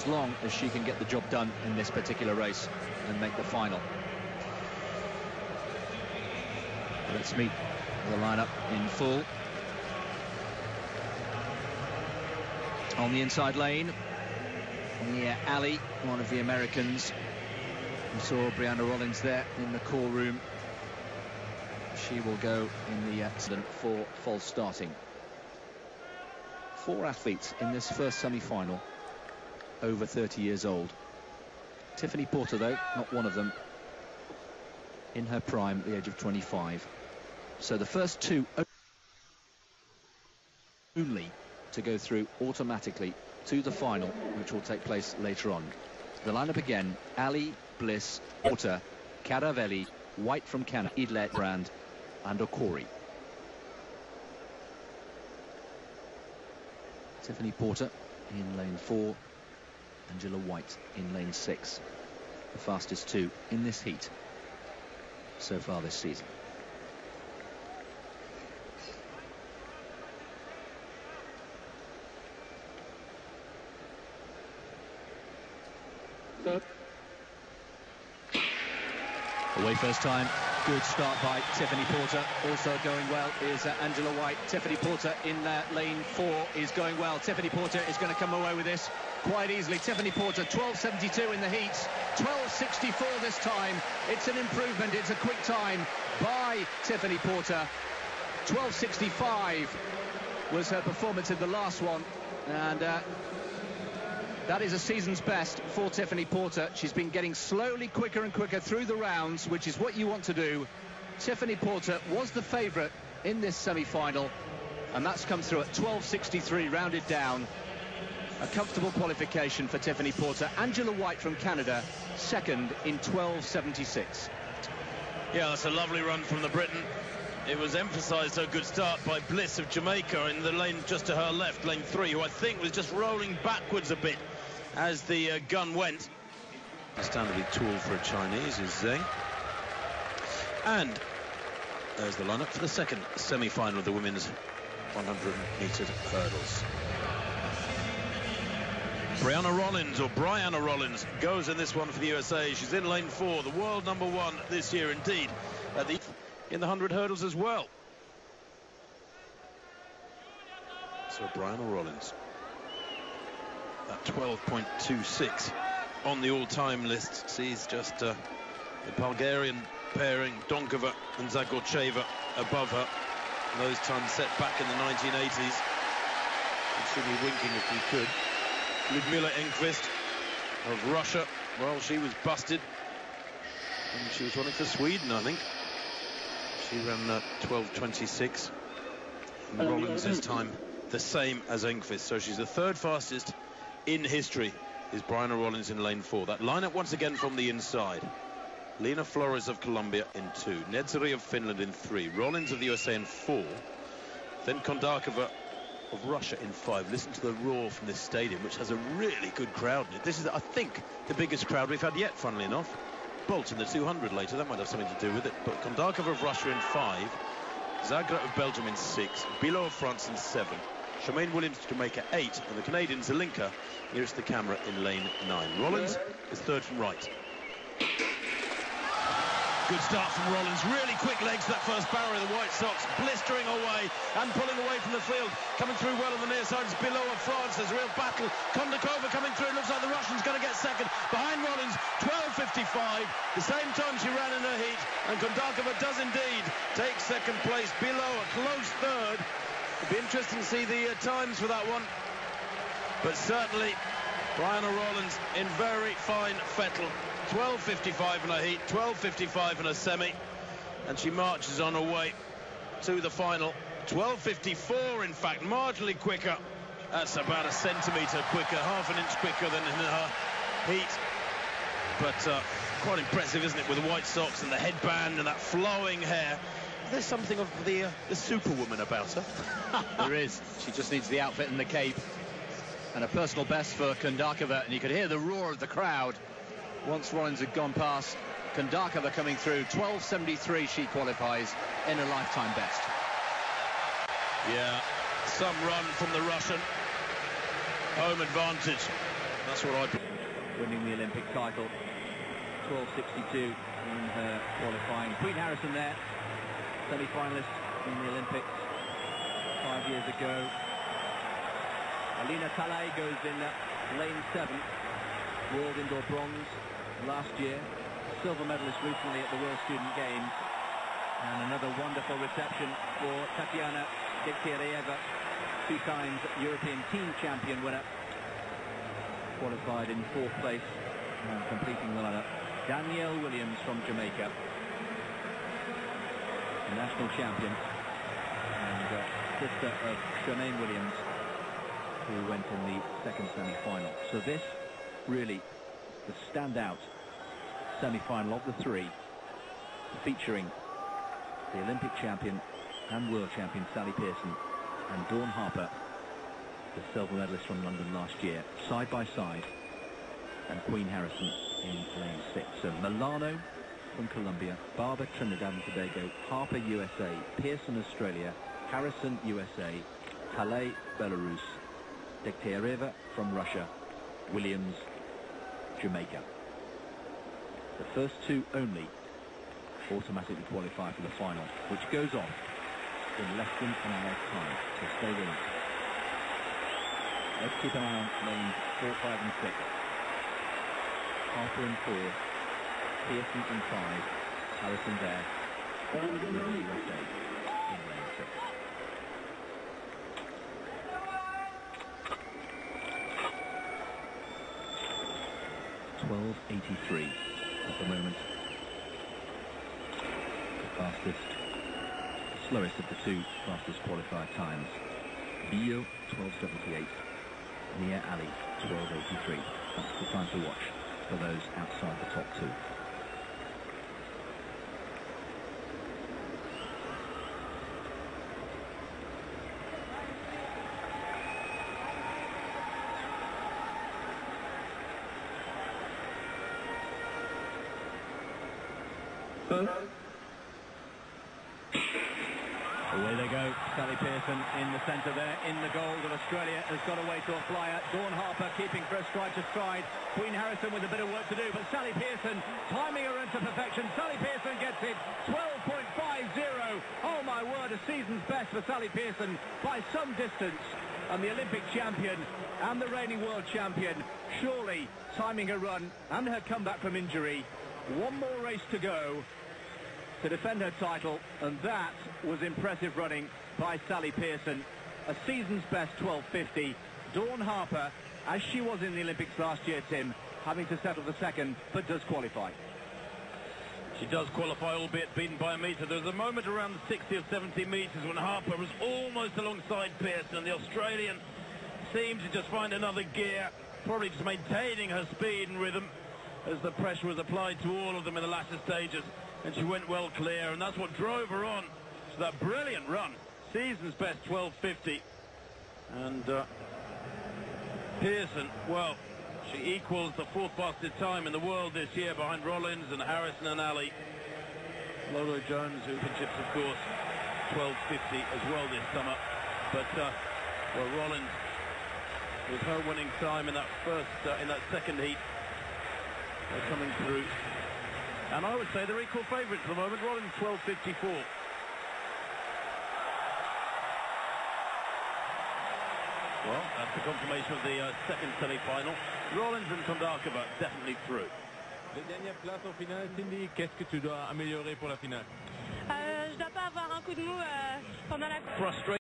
as long as she can get the job done in this particular race and make the final. Let's meet the lineup in full. On the inside lane, Nia Ali, one of the Americans. We saw Brianna ROLLINS there in the call room. She will go in the accident for false starting. 4 athletes in this first semi-final over 30 years old. Tiffany PORTER, though, not one of them, in her prime at the age of 25. So the first 2 only to go through automatically to the final, which will take place later on. The lineup again: Ali, Bliss, PORTER, CARAVELLI, WHYTE from Canada, IDLETTE and OKORI. Tiffany PORTER in lane 4, Angela White in lane 6. The fastest 2 in this heat so far this season. Away first time. Good start by Tiffany PORTER. Also going well is Angela White. Tiffany PORTER in lane 4 is going well. Tiffany PORTER is going to come away with this quite easily. Tiffany PORTER, 12.72 in the heat, 12.64 this time. It's an improvement. It's a quick time by Tiffany PORTER. 12.65 was her performance in the last one, and that is a season's best for Tiffany PORTER. She's been getting slowly quicker and quicker through the rounds, which is what you want to do. Tiffany PORTER was the favourite in this semi-final, and that's come through at 12.63, rounded down. A comfortable qualification for Tiffany PORTER. Angela White from Canada, second in 12.76. Yeah, that's a lovely run from the Briton. It was emphasised, a good start by Bliss of Jamaica in the lane just to her left, lane 3, who I think was just rolling backwards a bit as the gun went. Understandably tall for a Chinese is Zheng. And there's the lineup for the second semi-final of the women's 100-metre hurdles. Brianna ROLLINS goes in this one for the USA. She's in lane 4, the world #1 this year indeed, in the 100 hurdles as well. So Brianna ROLLINS at 12.26 on the all-time list sees just the Bulgarian pairing Donkova and Zagorcheva above her. And those times set back in the 1980s. You'd see me winking if we could. Lyudmila Enqvist of Russia, well, she was busted, and she was running for Sweden, I think. She ran 12.26. And ROLLINS this time the same as Enqvist, so she's the 3rd fastest in history, is Brianna ROLLINS in lane 4. That lineup once again from the inside: Lina FLÓREZ of Colombia in 2, NEZIRI of Finland in 3, ROLLINS of the USA in 4, then Kondakova of Russia in 5. Listen to the roar from this stadium, which has a really good crowd in it. This is, I think, the biggest crowd we've had yet, funnily enough. Bolt in the 200 later, that might have something to do with it. But Kondakova of Russia in 5, Zagra of Belgium in 6, BILLAUD of France in 7, Shermaine WILLIAMS of Jamaica 8, and the Canadian ZELINKA nearest the camera in lane 9. ROLLINS is 3rd from right. Good start from ROLLINS, really quick legs to that first barrier of the White Sox, blistering away and pulling away from the field. Coming through well on the near side is BILLAUD of France. There's a real battle. Kondakova coming through. It looks like the Russian's going to get second. Behind ROLLINS, 12.55, the same time she ran in her heat, and Kondakova does indeed take second place. BILLAUD a close 3rd. It'll be interesting to see the times for that one. But certainly, Brianna ROLLINS in very fine fettle. 12.55 in a heat, 12.55 in a semi, and she marches on her way to the final. 12.54, in fact, marginally quicker. That's about a centimetre quicker, half an inch quicker than in her heat. But quite impressive, isn't it, with the White Sox and the headband and that flowing hair. There's something of the superwoman about her. There is. She just needs the outfit and the cape. And a personal best for Kondakova, and you could hear the roar of the crowd once ROLLINS had gone past. Kondakova coming through, 12.73 she qualifies in a lifetime best. Yeah, some run from the Russian. Home advantage That's what I... Winning the Olympic title. 12.62 in her qualifying. Queen Harrison there, semi-finalist in the Olympics 5 years ago. Alina ALI goes in lane 7, world indoor bronze last year, silver medalist recently at the World Student Games, and another wonderful reception for Tatiana Dikterieva, 2 times European team champion winner, qualified in 4th place, completing the lineup. Danielle Williams from Jamaica, the national champion, and sister of Shermaine Williams, who went in the 2nd semi-final. So this really the standout semi-final of the 3, featuring the Olympic champion and world champion Sally Pearson and Dawn Harper, the silver medalist from London last year, side by side, and Queen Harrison in lane 6. So Milano from Colombia, Barber Trinidad and Tobago, Harper USA, Pearson Australia, Harrison USA, Calais Belarus, Dikterieva from Russia, Williams Jamaica. The first 2 only automatically qualify for the final, which goes on in less than an hour's time. So stay with us. Let's keep an eye on lanes 4, 5 and 6. Harper in 4, Pearson in 5, Harrison there, USA in lane 6. .12.83 at the moment. The fastest, slowest of the 2 fastest qualified times. Bio 12.78, Nia Ali 12.83. That's the time to watch for those outside the top 2. Away they go. Sally Pearson in the centre there, in the goal, and Australia has got away to a flyer. Dawn Harper keeping for a stride to stride. Queen Harrison with a bit of work to do, but Sally Pearson timing her into perfection. Sally Pearson gets it. 12.50. Oh my word, a season's best for Sally Pearson by some distance. And the Olympic champion and the reigning world champion surely timing her run and her comeback from injury. One more race to go to defend her title, and that was impressive running by Sally Pearson. A season's best 12.50. Dawn Harper, as she was in the Olympics last year, Tim, having to settle for 2nd, but does qualify. She does qualify, albeit beaten by a metre. There was a moment around the 60 or 70 metres when Harper was almost alongside Pearson, and the Australian seemed to just find another gear, probably just maintaining her speed and rhythm as the pressure was applied to all of them in the latter stages, and she went well clear, and that's what drove her on to that brilliant run. Season's best 12.50. And Pearson, well, she equals the 4th fastest time in the world this year behind Rollins and Harrison and Ali. Lolo Jones, Championships, of course, 12.50 as well this summer. But, well, Rollins, with her winning time in that in that 2nd heat, they're coming through. And I would say they're equal favourites at the moment. Rollins 12.54. Well, that's the confirmation of the 2nd semi-final. Rollins and Kondakova definitely through. Les dernières places en finale, Cindy, qu'est-ce que tu dois améliorer pour la finale? Je dois pas avoir un coup de mou pendant la... Frustrating.